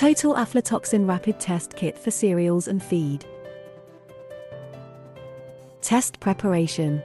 Total Aflatoksin Rapid Test Kit for Cereals and Feed. Test Preparation.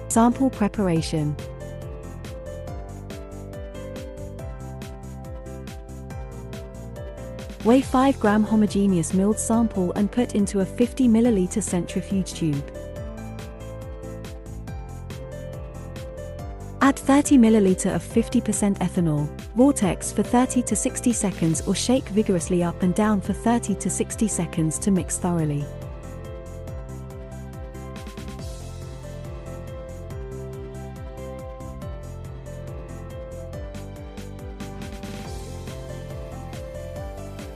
Sample preparation. Weigh 5 gram homogeneous milled sample and put into a 50 milliliter centrifuge tube. Add 30 milliliter of 50% ethanol. Vortex for 30 to 60 seconds or shake vigorously up and down for 30 to 60 seconds to mix thoroughly.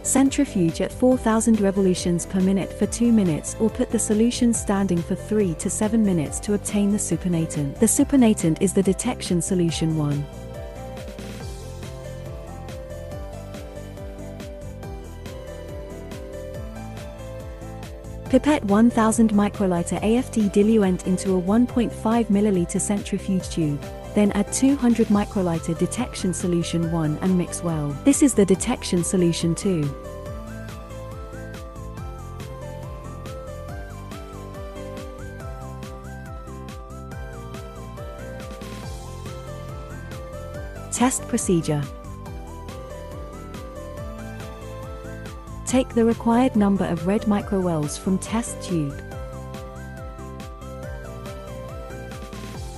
Centrifuge at 4000 revolutions per minute for 2 minutes or put the solution standing for 3 to 7 minutes to obtain the supernatant. The supernatant is the detection solution 1. Pipette 1000 microliter AFT diluent into a 1.5 milliliter centrifuge tube. Then add 200 microliter detection solution 1 and mix well. This is the detection solution 2. Test procedure. Take the required number of red microwells from test tube.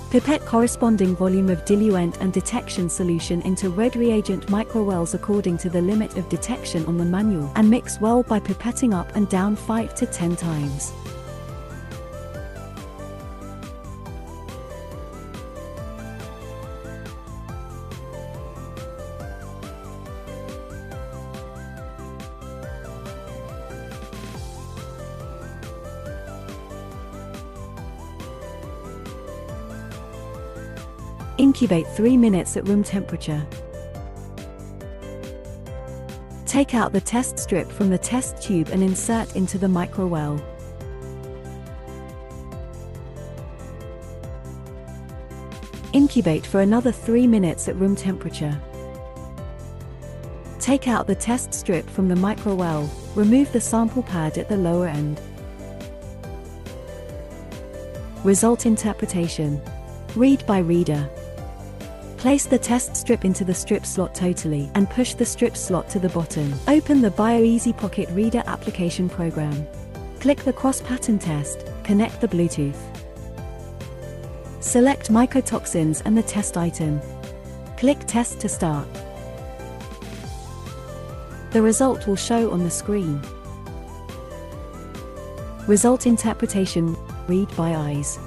Pipette corresponding volume of diluent and detection solution into red reagent microwells according to the limit of detection on the manual and mix well by pipetting up and down 5 to 10 times. Incubate 3 minutes at room temperature. Take out the test strip from the test tube and insert into the microwell. Incubate for another 3 minutes at room temperature. Take out the test strip from the microwell, remove the sample pad at the lower end. Result interpretation. Read by reader. Place the test strip into the strip slot totally and push the strip slot to the bottom. Open the Bioeasy Pocket Reader application program. Click the cross-pattern test, connect the Bluetooth. Select mycotoxins and the test item. Click Test to start. The result will show on the screen. Result interpretation. Read by eyes.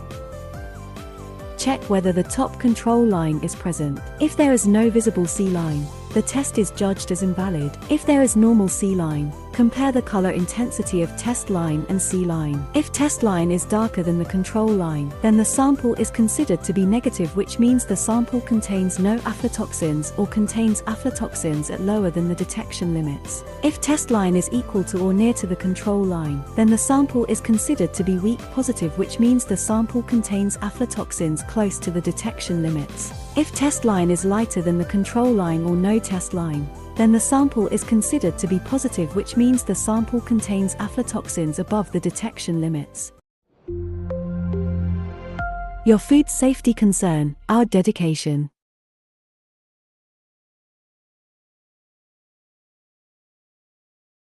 Check whether the top control line is present. If there is no visible C line, the test is judged as invalid. If there is normal C line, compare the color intensity of test line and C line. If test line is darker than the control line, then the sample is considered to be negative, which means the sample contains no aflatoxins or contains aflatoxins at lower than the detection limits. If test line is equal to or near to the control line, then the sample is considered to be weak positive, which means the sample contains aflatoxins close to the detection limits. If test line is lighter than the control line or no test line, then the sample is considered to be positive, which means the sample contains aflatoxins above the detection limits. Your food safety concern, our dedication.